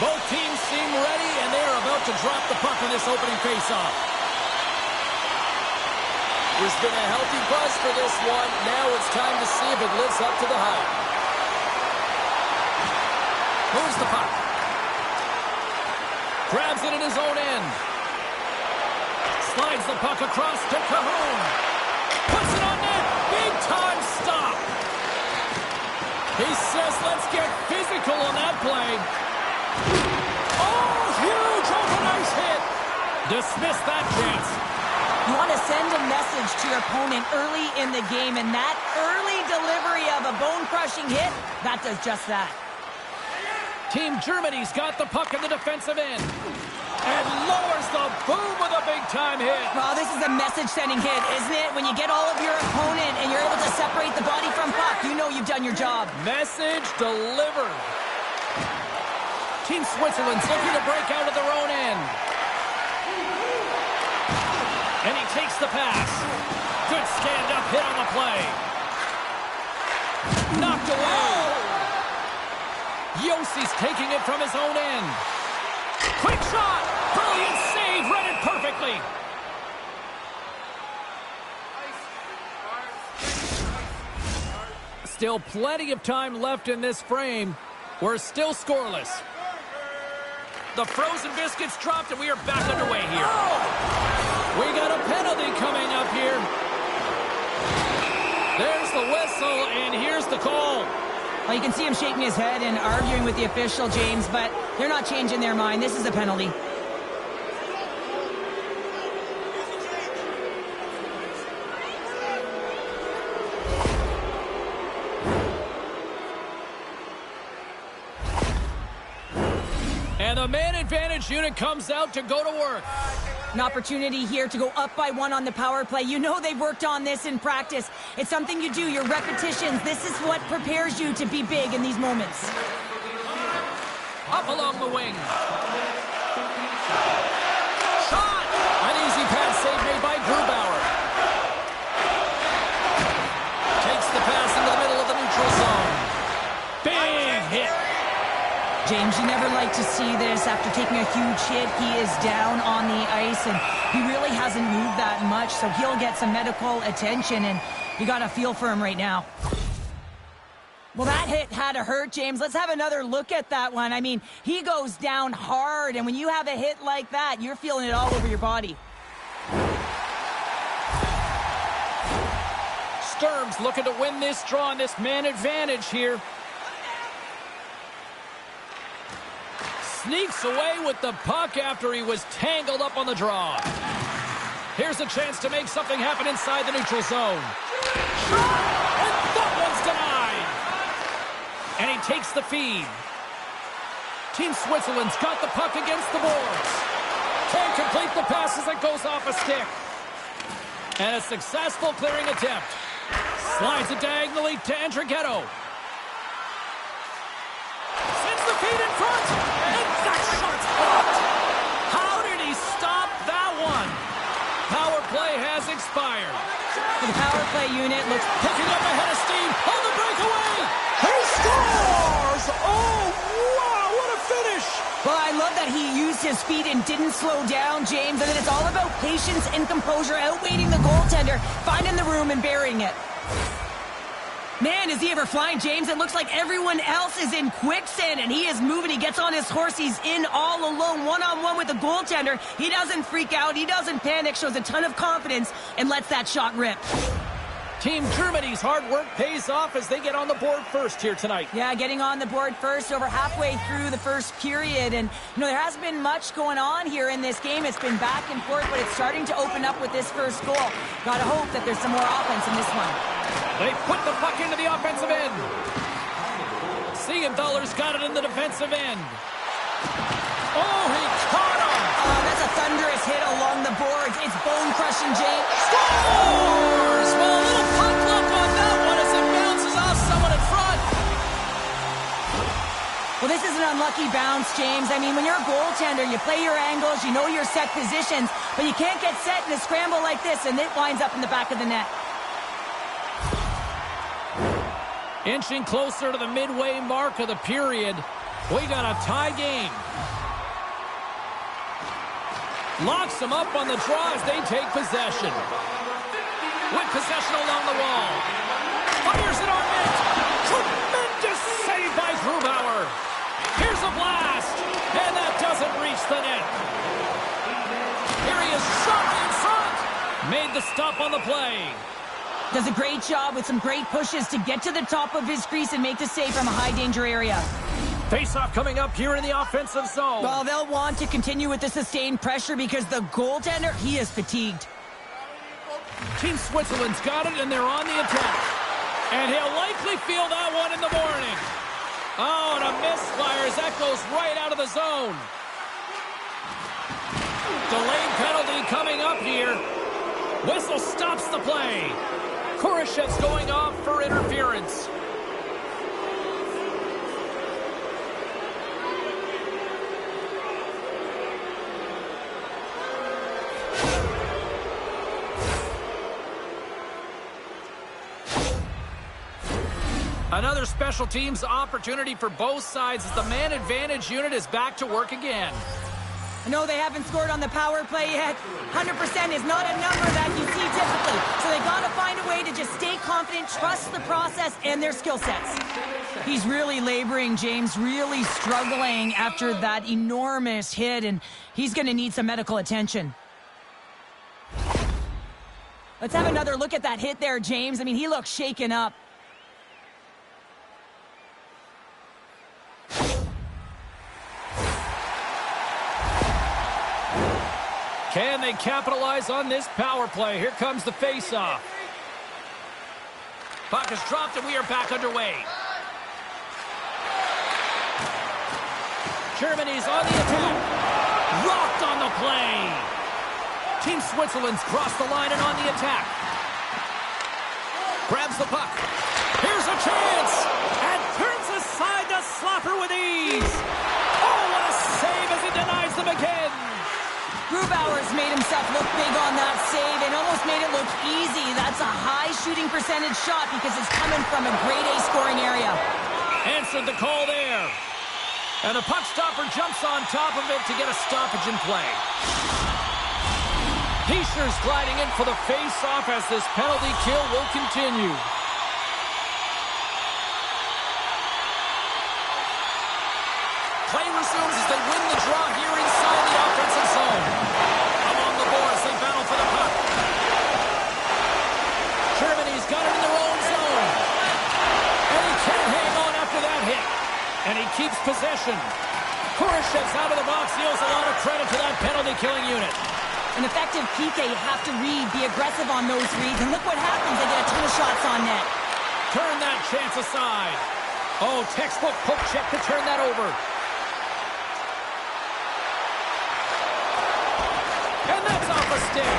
Both teams seem ready, and they are about to drop the puck in this opening faceoff. There's been a healthy buzz for this one. Now it's time to see if it lives up to the hype. Moves the puck. Grabs it in his own end. Slides the puck across to Cahoon. Puts it on net. Big time stop. He says, let's get physical on that play. Oh, huge open ice hit. Dismiss that chance. You want to send a message to your opponent early in the game, and that early delivery of a bone-crushing hit, that does just that. Team Germany's got the puck in the defensive end. And lowers the boom with a big-time hit. Oh, this is a message-sending hit, isn't it? When you get all of your opponent and you're able to separate the body from puck, you know you've done your job. Message delivered. Team Switzerland's looking to break out of their own end. And he takes the pass. Good stand-up hit on the play. Knocked away. Yossi's taking it from his own end. Quick shot! Brilliant save! Read it perfectly! Still plenty of time left in this frame. We're still scoreless. The frozen biscuits dropped and we are back underway here. We got a penalty coming up here. There's the whistle and here's the call. Well, you can see him shaking his head and arguing with the official, James, but they're not changing their mind. This is a penalty. And the man advantage unit comes out to go to work. An opportunity here to go up by 1 on the power play. You know they've worked on this in practice. It's something you do, your repetitions. This is what prepares you to be big in these moments. Up along the wing. Shot! An easy pass save made by Grubauer. Takes the pass into the middle of the neutral zone. Big hit. James, you never like to see this. After taking a huge hit, he is down on the ice, and he really hasn't moved that much, so he'll get some medical attention, and you got to feel for him right now. Well, that hit had to hurt, James. Let's have another look at that one. I mean, he goes down hard, and when you have a hit like that, you're feeling it all over your body. Sturm's looking to win this draw on this man advantage here. Sneaks away with the puck after he was tangled up on the draw. Here's a chance to make something happen inside the neutral zone. And that one's denied. And he takes the feed. Team Switzerland's got the puck against the boards. Can't complete the pass as it goes off a stick. And a successful clearing attempt. Slides it diagonally to Andrighetto. Sends the feed in front. And that shot's blocked. How did he stop that one? Power play has expired. The power play unit looks Picking up ahead of steam on the breakaway. He scores! Oh, wow, what a finish! Well, I love that he used his feet and didn't slow down, James, and then it's all about patience and composure, outweighing the goaltender, finding the room and burying it. Man, is he ever flying, James? It looks like everyone else is in quicksand, and he is moving. He gets on his horse. He's in all alone, one-on-one with the goaltender. He doesn't freak out. He doesn't panic, shows a ton of confidence, and lets that shot rip. Team Germany's hard work pays off as they get on the board first here tonight. Yeah, getting on the board first, over halfway through the first period. And, you know, there hasn't been much going on here in this game. It's been back and forth, but it's starting to open up with this first goal. Gotta hope that there's some more offense in this one. They put the puck into the offensive end. Siegenthaler's got it in the defensive end. Oh, he caught him! That's a thunderous hit along the boards. It's bone-crushing, James. Scores! Well, a little puck luck on that one as it bounces off someone in front. Well, this is an unlucky bounce, James. I mean, when you're a goaltender, you play your angles, you know your set positions, but you can't get set in a scramble like this, and it winds up in the back of the net. Inching closer to the midway mark of the period. We got a tie game. Locks them up on the draw as they take possession. With possession along the wall. Fires it on net. Tremendous save by Grubauer. Here's a blast. And that doesn't reach the net. Here he is, sharply in front. Made the stop on the play. Does a great job with some great pushes to get to the top of his crease and make the save from a high-danger area. Face-off coming up here in the offensive zone. Well, they'll want to continue with the sustained pressure because the goaltender, he is fatigued. Team Switzerland's got it, and they're on the attack. And he'll likely feel that one in the morning. Oh, and a misfire as that goes right out of the zone. Delayed penalty coming up here. Whistle stops the play. Kurashev's going off for interference. Another special teams opportunity for both sides as the man advantage unit is back to work again. I know they haven't scored on the power play yet. 100% is not a number that you see typically. So they got to find a way to just stay confident, trust the process and their skill sets. He's really laboring, James, really struggling after that enormous hit, and he's going to need some medical attention. Let's have another look at that hit there, James. I mean, he looks shaken up. Can they capitalize on this power play? Here comes the face-off. Puck is dropped and we are back underway. Germany's on the attack. Rocked on the play. Team Switzerland's crossed the line and on the attack. Grabs the puck. Here's a chance. And turns aside to Slapper with ease. Oh, what a save as he denies them again. Grubauer's made himself look big on that save and almost made it look easy. That's a high shooting percentage shot because it's coming from a grade A scoring area. Answered the call there. And the puck stopper jumps on top of it to get a stoppage in play. Heischer's gliding in for the face-off as this penalty kill will continue. Play resumes as they win the draw here inside the offensive zone. Along the boards, they battle for the puck. Germany's got it in their own zone. And he can't hang on after that hit. And he keeps possession. Kurashev's out of the box. He owes a lot of credit to that penalty-killing unit. An effective PK, you have to read, be aggressive on those reads, and look what happens. They get a ton of shots on net. Turn that chance aside. Oh, textbook poke check to turn that over. And that's off a stick.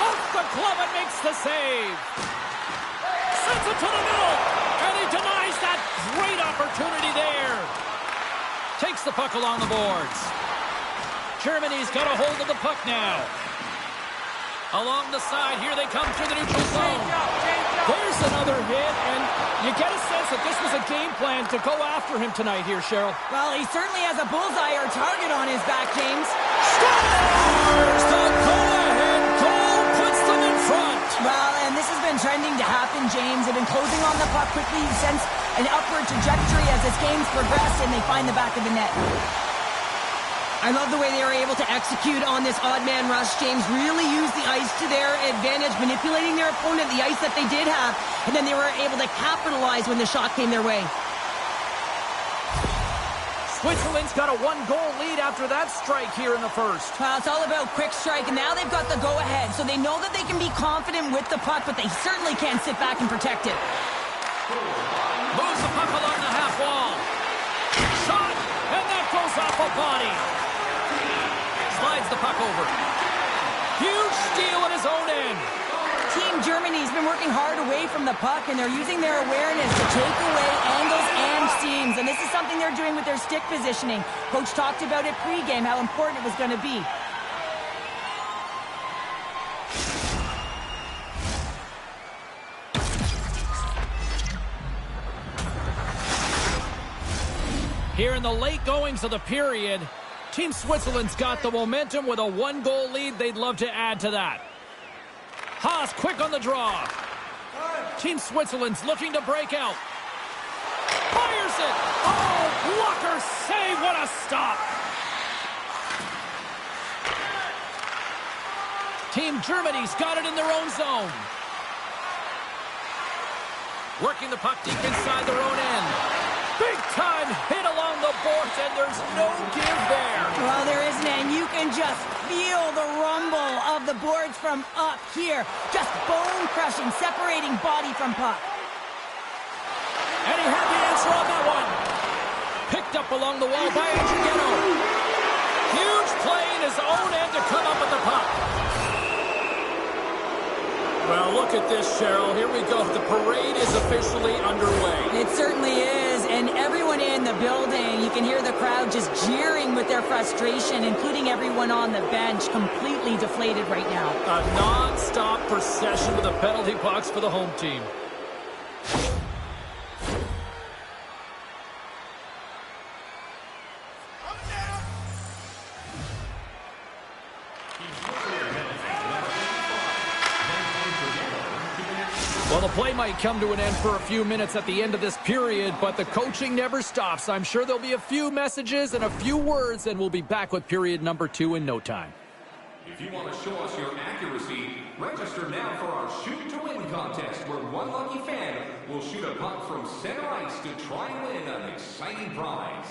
Off the glove and makes the save. Sends it to the middle. And he denies that great opportunity there. Takes the puck along the boards. Germany's got a hold of the puck now. Along the side, here they come through the neutral zone. There's another hit, and you get a sense that this was a game plan to go after him tonight here, Cheryl. Well, he certainly has a bullseye or target on his back, James. Scores! The go-ahead goal puts them in front. Well, and this has been trending to happen, James. They've been closing on the puck quickly since an upward trajectory as this game's progressed, and they find the back of the net. I love the way they were able to execute on this odd man rush. James really used the ice to their advantage, manipulating their opponent, the ice that they did have, and then they were able to capitalize when the shot came their way. Switzerland's got a one-goal lead after that strike here in the first. Well, it's all about quick strike, and now they've got the go-ahead, so they know that they can be confident with the puck, but they certainly can't sit back and protect it. Moves the puck along the half wall. Shot, and that goes off a body. Slides the puck over. Huge steal at his own end. Team Germany's been working hard away from the puck, and they're using their awareness to take away angles and seams. And this is something they're doing with their stick positioning. Coach talked about it pregame, how important it was going to be. Here in the late goings of the period, Team Switzerland's got the momentum with a 1-goal lead. They'd love to add to that. Haas quick on the draw. Team Switzerland's looking to break out. Fires it! Oh, blocker save! What a stop! Team Germany's got it in their own zone. Working the puck deep inside their own end. Big time hit along the boards, and there's no give there. Well, there isn't, and you can just feel the rumble of the boards from up here. Just bone-crushing, separating body from puck. And he had the answer on that one. Picked up along the wall by MMM-Jääkiekko. Huge play in his own end to come up with the puck. Well, look at this, Cheryl. Here we go. The parade is officially underway. It certainly is, and everyone in the building, you can hear the crowd just jeering with their frustration, including everyone on the bench, completely deflated right now. A non-stop procession to the penalty box for the home team. Well, the play might come to an end for a few minutes at the end of this period, but the coaching never stops. I'm sure there'll be a few messages and a few words, and we'll be back with period number 2 in no time. If you want to show us your accuracy, register now for our Shoot to Win contest, where one lucky fan will shoot a puck from center ice to try and win an exciting prize.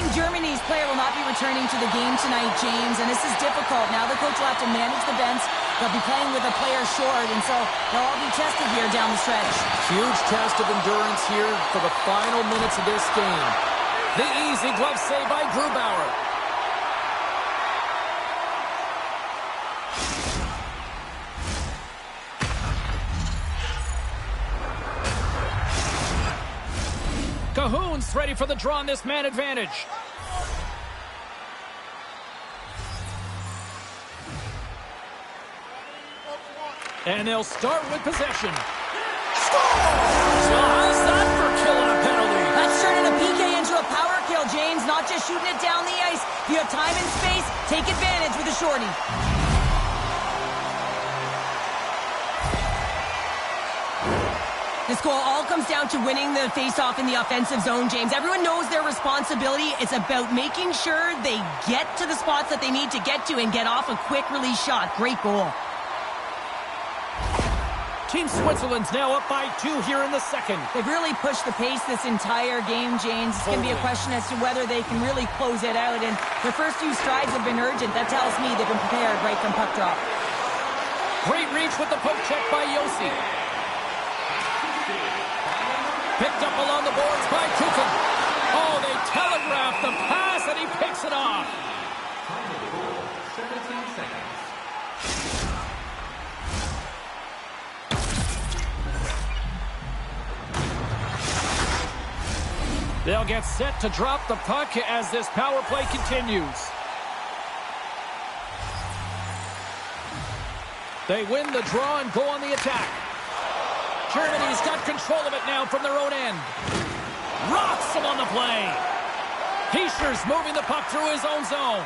Germany's player will not be returning to the game tonight, James, and this is difficult. Now the coach will have to manage the bench. They'll be playing with a player short, and so they'll all be tested here down the stretch. Huge test of endurance here for the final minutes of this game. The easy glove save by Grubauer. Cahoon's ready for the draw on this man advantage. And they'll start with possession. Score! So how's that for killing a penalty? That's turning a PK into a power kill, James. Not just shooting it down the ice. If you have time and space, take advantage with a shorty. This goal all comes down to winning the face-off in the offensive zone, James. Everyone knows their responsibility. It's about making sure they get to the spots that they need to get to and get off a quick release shot. Great goal. Team Switzerland's now up by 2 here in the second. They've really pushed the pace this entire game, James. It's going to be a question as to whether they can really close it out. And their first few strides have been urgent. That tells me they've been prepared right from puck drop. Great reach with the poke check by Yossi. Picked up along the boards by Kuchen. Oh, they telegraphed the pass, and he picks it off. 17 seconds. They'll get set to drop the puck as this power play continues. They win the draw and go on the attack. Germany's got control of it now from their own end. Rocks him on the play. Heischer's moving the puck through his own zone.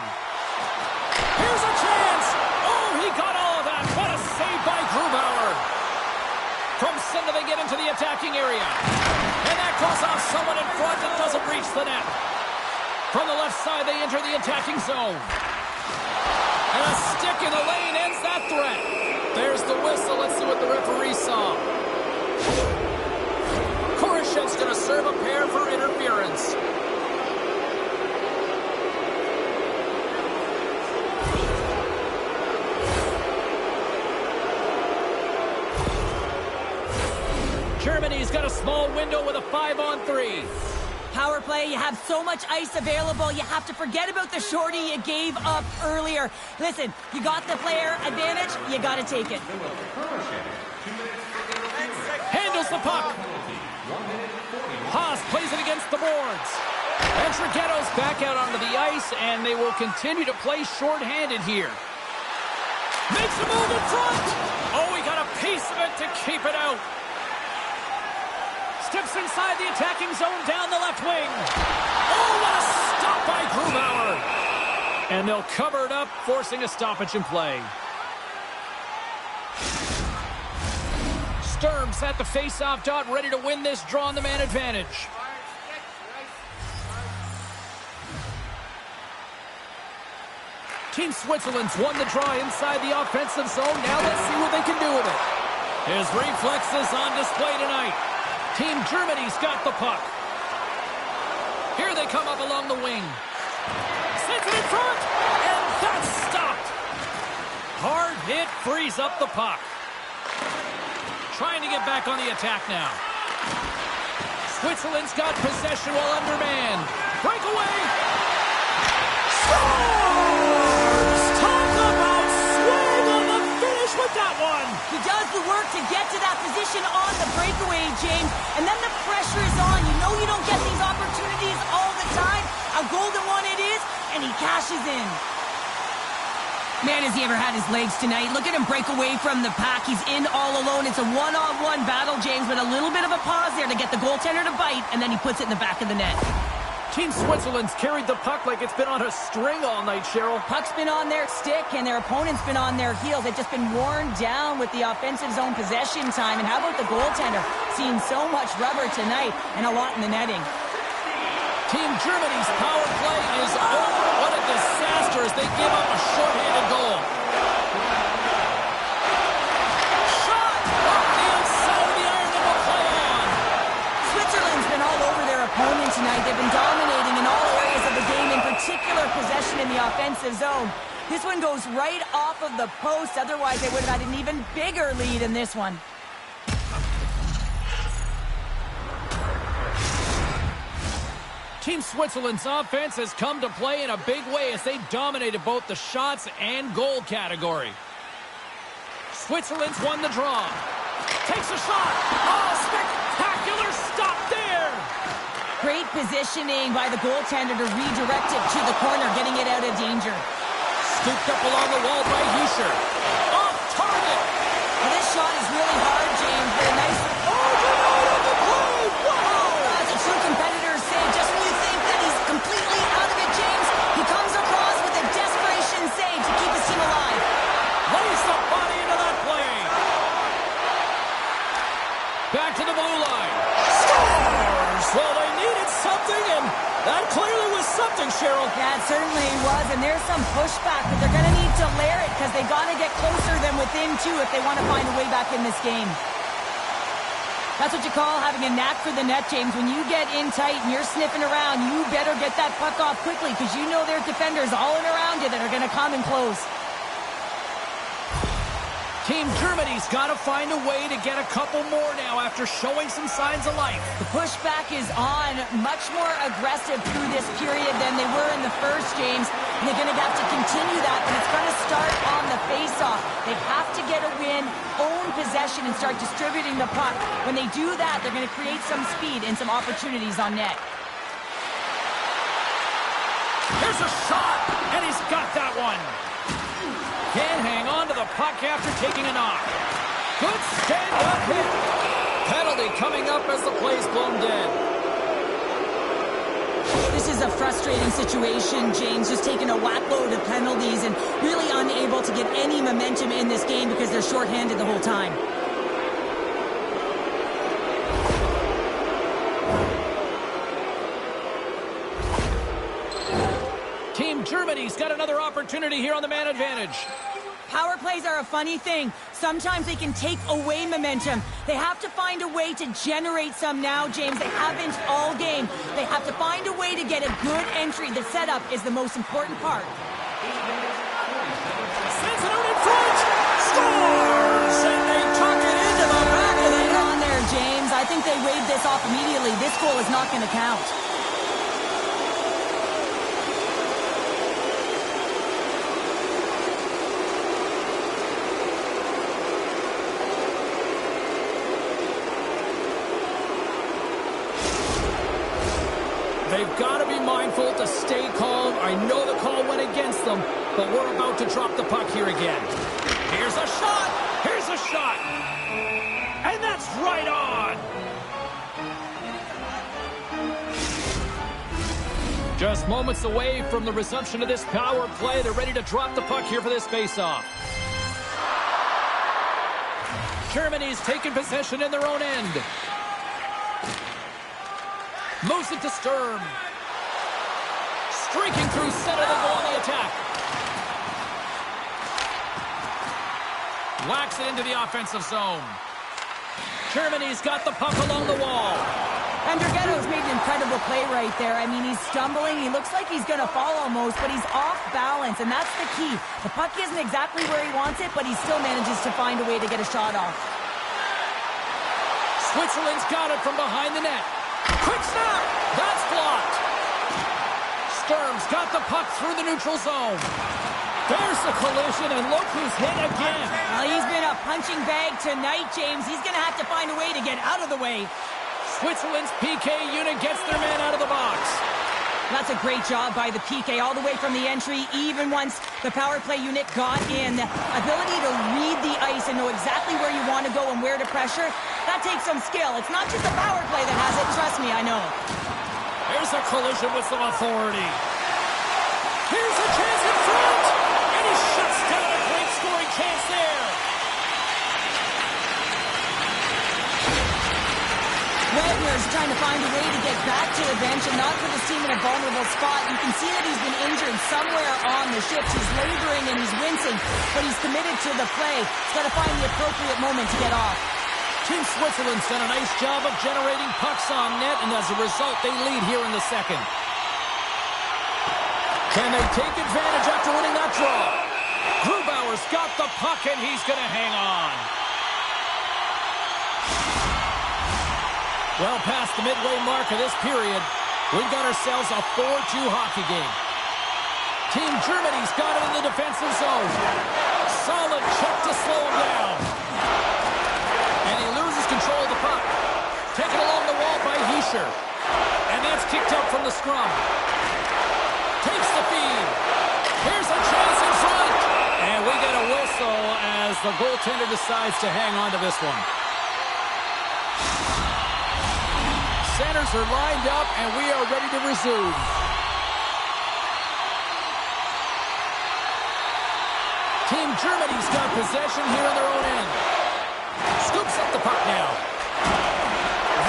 Here's a chance. Oh, he got all of that. What a save by Grubauer. From center they get into the attacking area. And that calls off someone in front that doesn't reach the net. From the left side they enter the attacking zone. And a stick in the lane ends that threat. There's the whistle. Let's see what the referee saw. Korashev's going to serve a pair for interference. got a small window with a 5-on-3. Power play, you have so much ice available, you have to forget about the shorty you gave up earlier. Listen, you got the player advantage, you got to take it. Handles the puck. Haas plays it against the boards. And Trighetto's back out onto the ice, and they will continue to play shorthanded here. Makes a move in front. Oh, he got a piece of it to keep it out. Steps inside the attacking zone down the left wing. Oh, what a stop by Grubauer. And they'll cover it up, forcing a stoppage in play. Sturm's at the face-off dot, ready to win this draw on the man advantage. Team Switzerland's won the draw inside the offensive zone. Now let's see what they can do with it. His reflexes on display tonight. Team Germany's got the puck. Here they come up along the wing. Sends it in front, and that's stopped. Hard hit frees up the puck. Trying to get back on the attack now. Switzerland's got possession while undermanned. Breakaway. Scores! Talk about swing on the finish with that one. He does the work to get to that position on the breakaway, James, and then the pressure is on. You know you don't get these opportunities all the time. A golden one it is, and he cashes in. Man, has he ever had his legs tonight. Look at him break away from the pack. He's in all alone. It's a one-on-one battle, James, with a little bit of a pause there to get the goaltender to bite, and then he puts it in the back of the net. Team Switzerland's carried the puck like it's been on a string all night, Cheryl. Puck's been on their stick, and their opponent's been on their heels. They've just been worn down with the offensive zone possession time. And how about the goaltender? Seeing so much rubber tonight and a lot in the netting. Team Germany's power play is over. What a disaster as they give up a shorthanded goal. Shot off the inside of the iron and will play on. Switzerland's been all over their opponent tonight. They've been dominating in all areas of the game, in particular possession in the offensive zone. This one goes right off of the post. Otherwise, they would have had an even bigger lead in this one. Team Switzerland's offense has come to play in a big way as they dominated both the shots and goal category. Switzerland's won the draw. Takes a shot. Oh, spectacular stop there. Great positioning by the goaltender to redirect it to the corner, getting it out of danger. Scooped up along the wall by Huscher. Off target. Well, this shot is really hard, James, but a nice... That's a true competitor's save. Just when you think that he's completely out of it, James, he comes across with a desperation save to keep his team alive. Lays the body into that play. Back to the blue line. Scores! Well, they needed something, and that clearly was something, Cheryl. Yeah, it certainly was, and there's some pushback, but they're going to need to layer it because they got to get closer than within two if they want to find a way back in this game. That's what you call having a knack for the net, James. When you get in tight and you're sniffing around, you better get that puck off quickly because you know there's defenders all in around you that are going to come and close. Team Germany's got to find a way to get a couple more now after showing some signs of life. The pushback is on, much more aggressive through this period than they were in the first, James. And they're going to have to continue that, and it's going to start on the face-off. They have to get a win, own possession, and start distributing the puck. When they do that, they're going to create some speed and some opportunities on net. Here's a shot, and he's got that one. Can't hang on to the puck after taking a knock. Good stand-up hit. Penalty coming up as the play's blown dead. This is a frustrating situation, James, just taking a whack-load of penalties and really unable to get any momentum in this game because they're shorthanded the whole time. Team Germany's got another opportunity here on the man advantage. Power plays are a funny thing. Sometimes they can take away momentum. They have to find a way to generate some now, James. They haven't all game. They have to find a way to get a good entry. The setup is the most important part. Sends it out in front. Scores! And they tuck it into the back of the net. On there, James. I I think they waved this off immediately. This goal is not going to count. They've got to be mindful to stay calm. I know the call went against them, but we're about to drop the puck here again. Here's a shot! Here's a shot! And that's right on! Just moments away from the resumption of this power play. They're ready to drop the puck here for this face-off. Germany's taken possession in their own end. Moves it to Sturm. Streaking through center to go on the attack. Whacks it into the offensive zone. Germany's got the puck along the wall. Andrighetto's made an incredible play right there. I mean, he's stumbling. He looks like he's going to fall almost, but he's off balance, and that's the key. The puck isn't exactly where he wants it, but he still manages to find a way to get a shot off. Switzerland's got it from behind the net. Quick snap! That's blocked. Sturm's got the puck through the neutral zone. There's the collision, and look who's hit again. Well, he's been a punching bag tonight, James. He's going to have to find a way to get out of the way. Switzerland's PK unit gets their man out of the box. That's a great job by the PK all the way from the entry, even once the power play unit got in. The ability to read the ice and know exactly where you want to go and where to pressure, that takes some skill. It's not just the power play that has it. Trust me, I know. Here's a collision with some authority. Here's a chance in front! And he shuts down a great scoring chance there. Wagner's trying to find a way to get back to the bench and not put his team in a vulnerable spot. You can see that he's been injured somewhere on the shift. He's laboring and he's wincing, but he's committed to the play. He's got to find the appropriate moment to get off. Team Switzerland's done a nice job of generating pucks on net, and as a result, they lead here in the second. Can they take advantage after winning that draw? Grubauer's got the puck, and he's going to hang on. Well past the midway mark of this period, we've got ourselves a 4-2 hockey game. Team Germany's got it in the defensive zone. Solid check to slow him down. And he loses control of the puck. Taken along the wall by Hischer. And that's kicked out from the scrum. Takes the feed. Here's a chance in front. And we get a whistle as the goaltender decides to hang on to this one. Centers are lined up, and we are ready to resume. Team Germany's got possession here in their own end. Scoops up the puck now.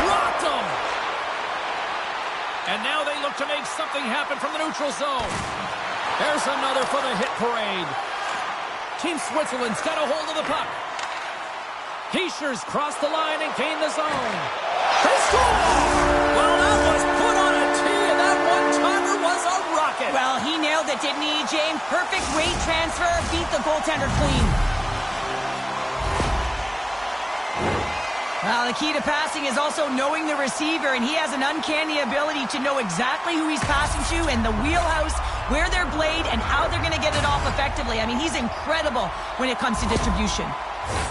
Rocked him! And now they look to make something happen from the neutral zone. There's another for the hit parade. Team Switzerland's got a hold of the puck. Hischer's crossed the line and gained the zone. They score! Well, that was put on a tee, and that one-timer was a rocket. Well, he nailed it, didn't he, James? Perfect weight transfer, beat the goaltender clean. Well, the key to passing is also knowing the receiver, and he has an uncanny ability to know exactly who he's passing to and the wheelhouse, where they're blade, and how they're going to get it off effectively. I mean, he's incredible when it comes to distribution.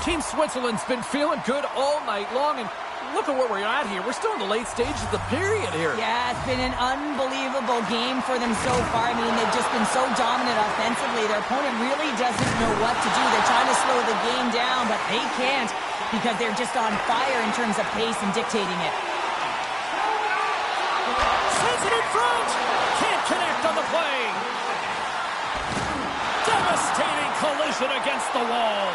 Team Switzerland's been feeling good all night long, and look at where we're at here. We're still in the late stages of the period here. Yeah, it's been an unbelievable game for them so far. I mean, they've just been so dominant offensively. Their opponent really doesn't know what to do. They're trying to slow the game down, but they can't because they're just on fire in terms of pace and dictating it. Sends it in front. Can't connect on the play. Devastating collision against the wall.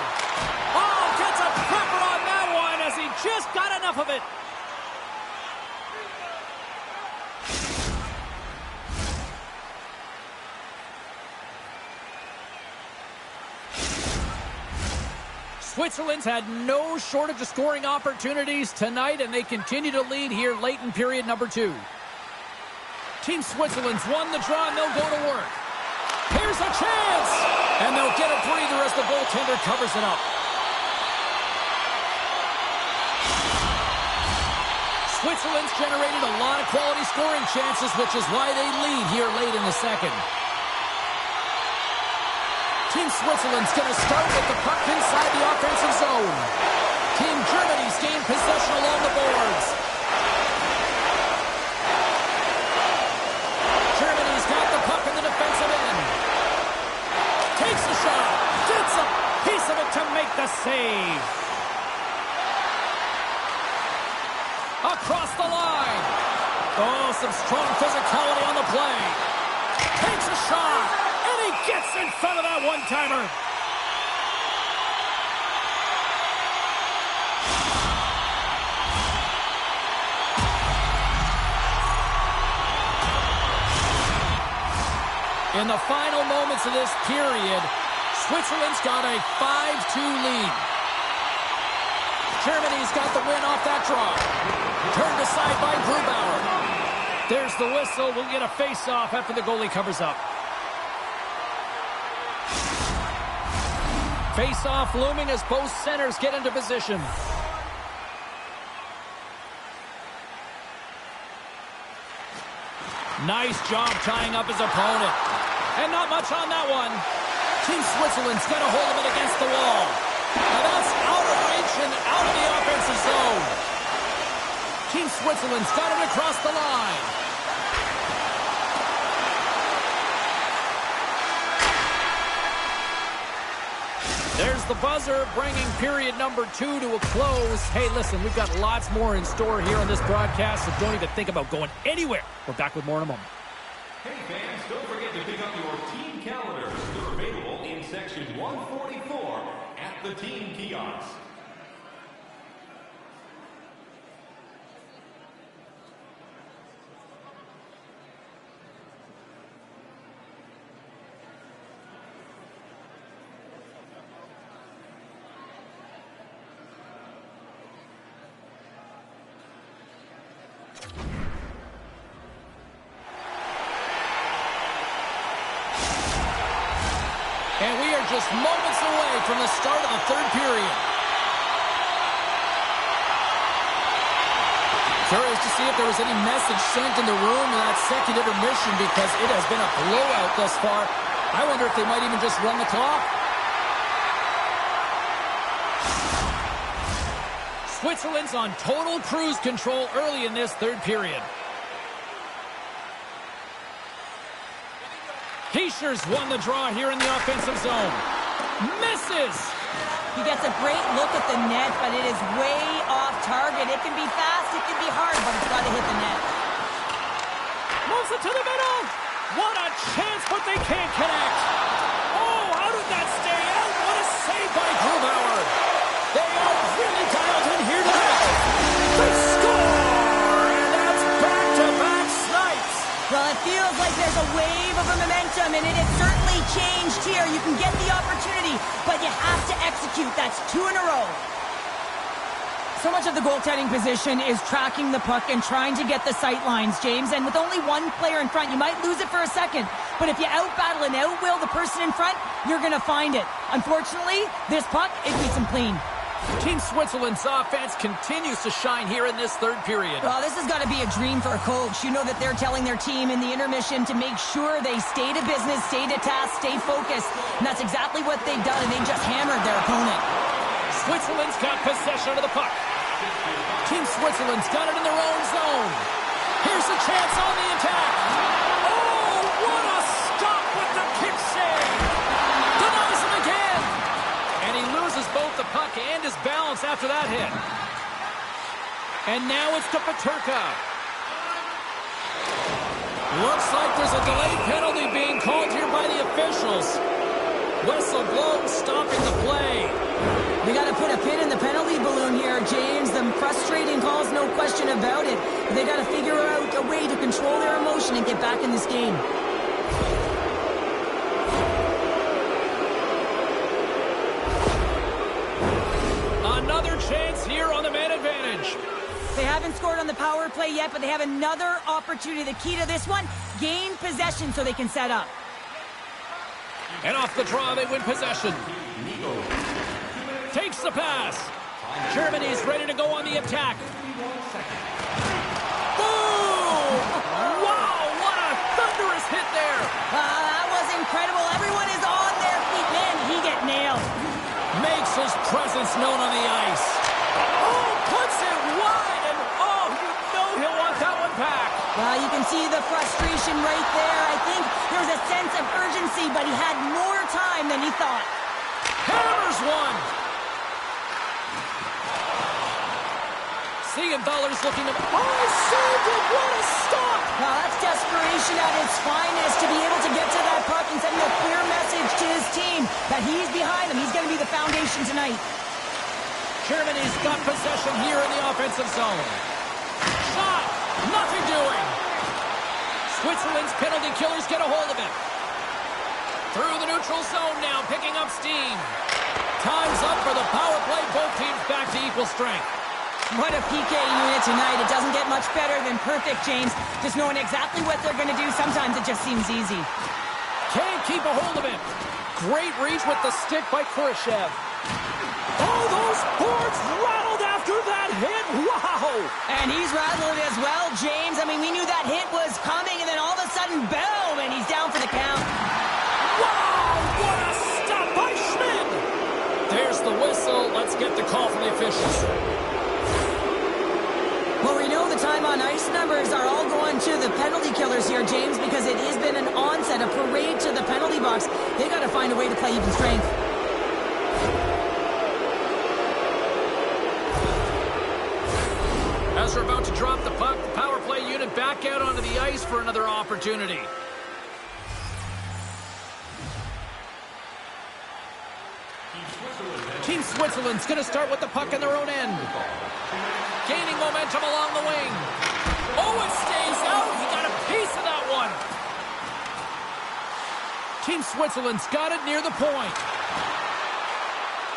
Oh, gets a cracker on that one as he just got enough of it. Switzerland's had no shortage of scoring opportunities tonight, and they continue to lead here late in period number 2. Team Switzerland's won the draw, and they'll go to work. Here's a chance! And they'll get a breather as the goaltender covers it up. Switzerland's generated a lot of quality scoring chances, which is why they lead here late in the second. Team Switzerland's going to start with the puck inside the offensive zone. Team Germany's gained possession along the boards. Germany's got the puck in the defensive end. Takes a shot. Gets a piece of it to make the save. Across the line. Oh, some strong physicality on the play. Takes a shot. And he gets in front of that one-timer. In the final moments of this period, Switzerland's got a 5-2 lead. Germany's got the win off that draw. Turned aside by Grubauer. There's the whistle. We'll get a face-off after the goalie covers up. Face-off looming as both centers get into position. Nice job tying up his opponent. And not much on that one. Team Switzerland's got a hold of it against the wall. Now that's out of reach and out of the offensive zone. Team Switzerland's got it across the line. There's the buzzer, bringing period number 2 to a close. Hey, listen, we've got lots more in store here on this broadcast, so don't even think about going anywhere. We're back with more in a moment. Hey fans, don't forget to pick up your team calendars. They're available in section 144 at the team kiosk. And we are just moments away from the start of the third period. Curious to see if there was any message sent in the room in that second intermission, because it has been a blowout thus far. I wonder if they might even just run the clock. Switzerland's on total cruise control early in this third period. Heischer's won the draw here in the offensive zone. Misses! He gets a great look at the net, but it is way off target. It can be fast, it can be hard, but it's got to hit the net. Moves it to the middle. What a chance, but they can't connect. Oh, how did that stay out? What a save by Grubauer. They are really dialed in here tonight. They score! And that's back-to-back snipes. Well, it feels like there's a wave of momentum, and it has certainly changed here. You can get the opportunity, but you have to execute. That's 2 in a row. So much of the goaltending position is tracking the puck and trying to get the sight lines, James. And with only one player in front, you might lose it for a second. But if you out-battle and out-will the person in front, you're going to find it. Unfortunately, this puck, it beats him clean. Team Switzerland's offense continues to shine here in this third period. Well, this has got to be a dream for a coach. You know that they're telling their team in the intermission to make sure they stay to business, stay to task, stay focused. And that's exactly what they've done, and they just hammered their opponent. Switzerland's got possession of the puck. Team Switzerland's got it in their own zone. Here's a chance on the attack. Oh, what a stop with the kick save. Denies him again. And he loses both the puck and his balance after that hit. And now it's to Peterka. Looks like there's a delayed penalty being called here by the officials. Whistle blown, stopping the play. We got to put a pin in the penalty balloon here, James. The frustrating calls, no question about it. They got to figure out a way to control their emotion and get back in this game. Another chance here on the man advantage. They haven't scored on the power play yet, but they have another opportunity. The key to this one, gain possession so they can set up. And off the draw, they win possession. Takes the pass. Germany's ready to go on the attack. Well, you can see the frustration right there. I think there was a sense of urgency, but he had more time than he thought. Hammers one. Siegenthaler's looking to... Oh, saved it! What a stop! Well, that's desperation at its finest to be able to get to that puck and sending a clear message to his team that he's behind them. He's going to be the foundation tonight. Germany's got possession here in the offensive zone. Shot! Nothing doing. Switzerland's penalty killers get a hold of it. Through the neutral zone now, picking up steam. Time's up for the power play. Both teams back to equal strength. What a PK unit tonight. It doesn't get much better than perfect, James. Just knowing exactly what they're going to do, sometimes it just seems easy. Can't keep a hold of it. Great reach with the stick by Khrushchev. Oh, those boards rattled after that hit. Wow! And he's rattled as well, James. I mean, we knew that hit was coming, and then all of a sudden, boom, and he's down for the count. Wow! What a stop by Schmid! There's the whistle. Let's get the call from the officials. Well, we know the time on ice numbers are all going to the penalty killers here, James, because it has been an onset, a parade to the penalty box. They got to find a way to play even strength. As we're about to drop the puck, the power play unit back out onto the ice for another opportunity. Team Switzerland's going to start with the puck in their own end. Gaining momentum along the wing. Oh, it stays out. He got a piece of that one. Team Switzerland's got it near the point.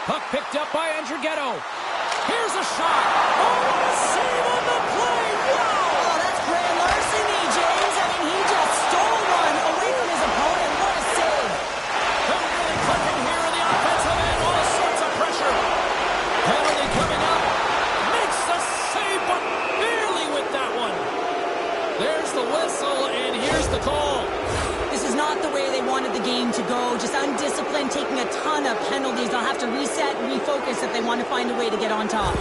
Puck picked up by Andrighetto. Here's a shot. Oh, what a save on the play! Wow! Oh, that's grand larceny, James. I mean, he just stole one away from his opponent. What a save. They're really clicking here in the offensive end. All sorts of pressure. Penalty coming up. Makes the save, but barely with that one. There's the whistle, and here's the call. This is not the way they wanted the game to go. Just undisciplined, taking a ton of penalties. They'll have to reset and refocus if they want to find a way to get on top.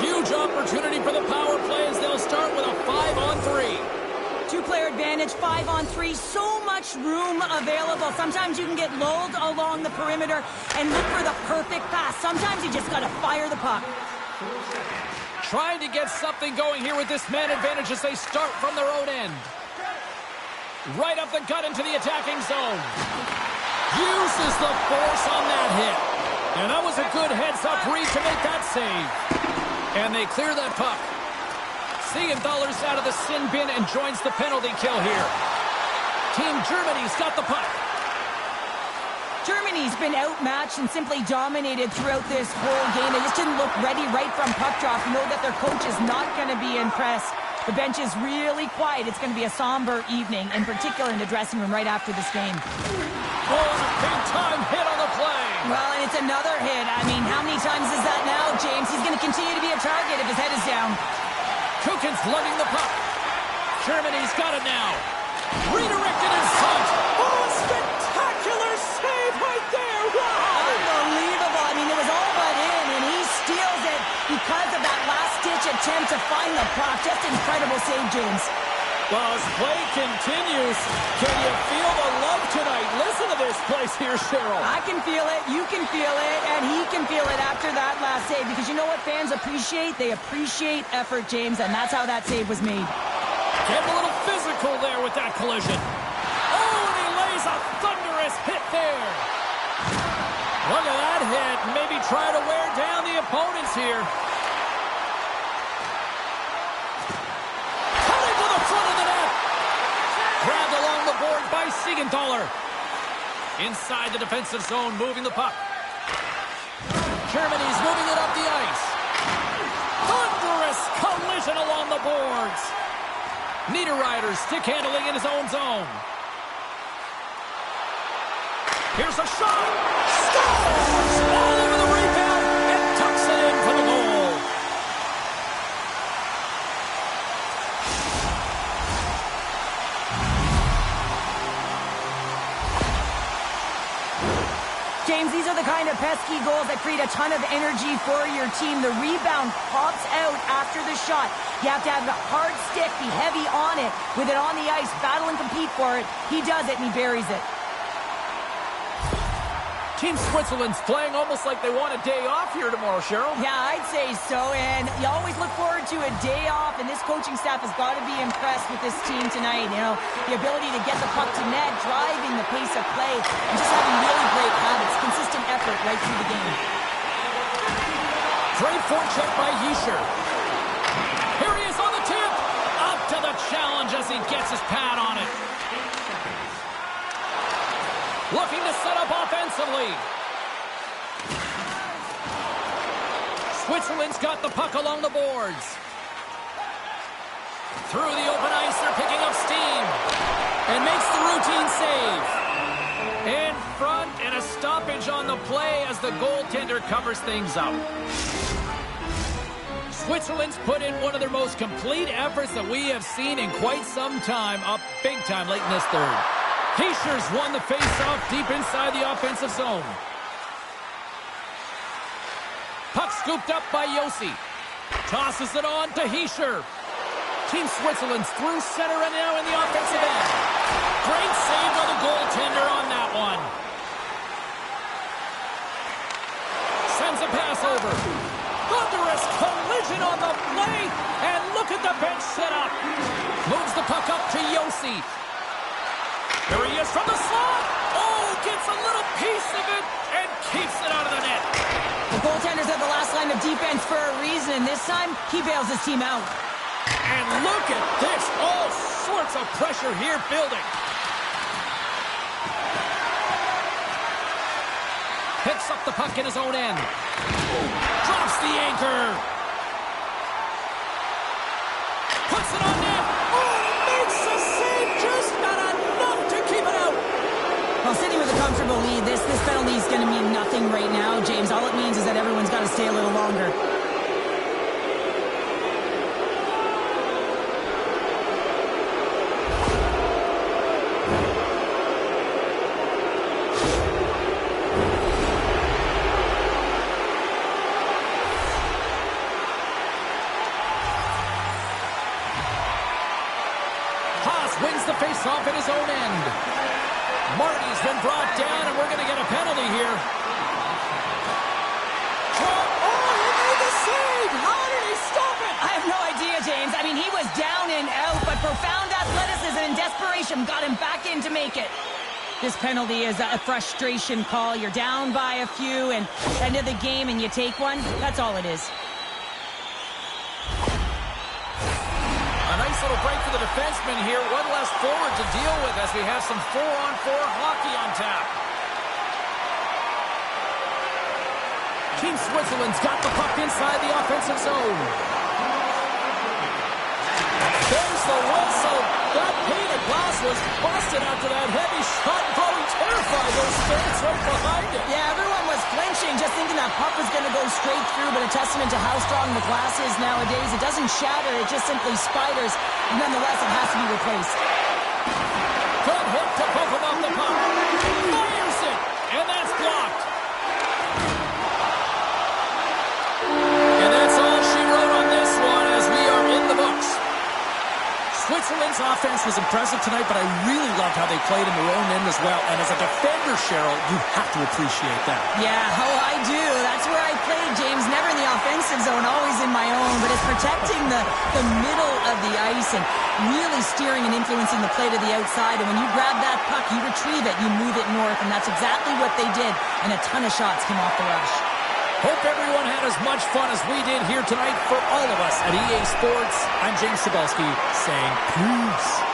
Huge opportunity for the power play as they'll start with a 5-on-3. Two-player advantage, 5-on-3, so much room available. Sometimes you can get lulled along the perimeter and look for the perfect pass. Sometimes you just got to fire the puck. Trying to get something going here with this man advantage as they start from their own end. Right up the gut into the attacking zone. Uses the force on that hit. And that was a good heads-up read to make that save. And they clear that puck. Siegenthaler's out of the sin bin and joins the penalty kill here. Team Germany's got the puck. Germany's been outmatched and simply dominated throughout this whole game. They just didn't look ready right from puck drop. You know that their coach is not going to be impressed. The bench is really quiet. It's going to be a somber evening, in particular in the dressing room right after this game. Oh, a big-time hit on the play. Well, and it's another hit. I mean, how many times is that now, James? He's going to continue to be a target if his head is down. Kukin's lugging the puck. Germany's got it now. Redirected in front. Oh, spectacular save right there! Wow! Unbelievable. I mean, it was all but in, and he steals it because of that last-ditch attempt to find the puck. Just incredible save, James. Well, as play continues, can you feel the love tonight? Listen to this place here, Cheryl. I can feel it, you can feel it, and he can feel it after that last save. Because you know what fans appreciate? They appreciate effort, James, and that's how that save was made. Getting a little physical there with that collision. Oh, and he lays a thunderous hit there. Look at that hit. Maybe try to wear down the opponents here. Coming to the front of the net. Grabbed along the board by Siegenthaler. Inside the defensive zone, moving the puck. Germany's moving it up the ice. Thunderous collision along the boards. Niederreiter stick handling in his own zone. Here's a shot. Scores! All over the rebound and tucks it in for the goal. James, James, these are the kind of pesky goals that create a ton of energy for your team. The rebound pops out after the shot. You have to have a hard stick, be heavy on it, with it on the ice, battle and compete for it. He does it, and he buries it. Team Switzerland's playing almost like they want a day off here tomorrow, Cheryl. Yeah, I'd say so, and you always look forward to a day off, and this coaching staff has got to be impressed with this team tonight. You know, the ability to get the puck to net, driving the pace of play, and just having really great habits, consistent effort right through the game. Great forecheck by Hischer. Here he is on the tip. Up to the challenge as he gets his pad on it. Looking to set up offensively. Switzerland's got the puck along the boards. Through the open ice, they're picking up steam. And makes the routine save. In front, and a stoppage on the play as the goaltender covers things up. Switzerland's put in one of their most complete efforts that we have seen in quite some time, up big time late in this third. Hischer's won the face-off deep inside the offensive zone. Puck scooped up by Yossi. Tosses it on to Hischer. Team Switzerland's through center and now in the offensive end. Great save by the goaltender on that one. Sends a pass over. Thunderous collision on the play. And look at the bench setup. Moves the puck up to Yossi. Here he is from the slot. Oh, gets a little piece of it and keeps it out of the net. The goaltender's at the last line of defense for a reason. This time, he bails his team out. And look at this. All sorts of pressure here building. Picks up the puck in his own end. Drops the anchor. Puts it on net. Oh, makes a save. Just not enough to keep it out. Well, sitting with a comfortable lead, this penalty is going to mean nothing right now, James. All it means is that everyone's got to stay a little longer. Wins the face-off in his own end. Marty's been brought down, and we're going to get a penalty here. Oh, he made the save! How did he stop it? I have no idea, James. I mean, he was down and out, but profound athleticism and desperation got him back in to make it. This penalty is a frustration call. You're down by a few, and end of the game, and you take one. That's all it is. A nice little break for the defenseman here. One less forward to deal with as we have some 4-on-4 hockey on tap. Team Switzerland's got the puck inside the offensive zone. There's the whistle. That pane of glass was busted after that heavy shot, probably terrified those fans right behind it. Yeah, everyone was flinching, just thinking that puck was going to go straight through, but a testament to how strong the glass is nowadays. It doesn't shatter, it just simply spiders. Nonetheless, it has to be replaced. Good hit to poke him off the puck. Fires it, and that's blocked. And that's all she wrote on this one as we are in the books. Switzerland's offense was impressive tonight, but I really loved how they played in their own end as well. And as a defender, Cheryl, you have to appreciate that. Yeah, oh, I do. That's where I played, James. Never in the offensive zone, always in my own. But it's protecting the middle of the ice and really steering and influencing the play to the outside. And when you grab that puck, you retrieve it, you move it north. And that's exactly what they did. And a ton of shots came off the rush. Hope everyone had as much fun as we did here tonight. For all of us at EA Sports, I'm James Cebulski saying peace.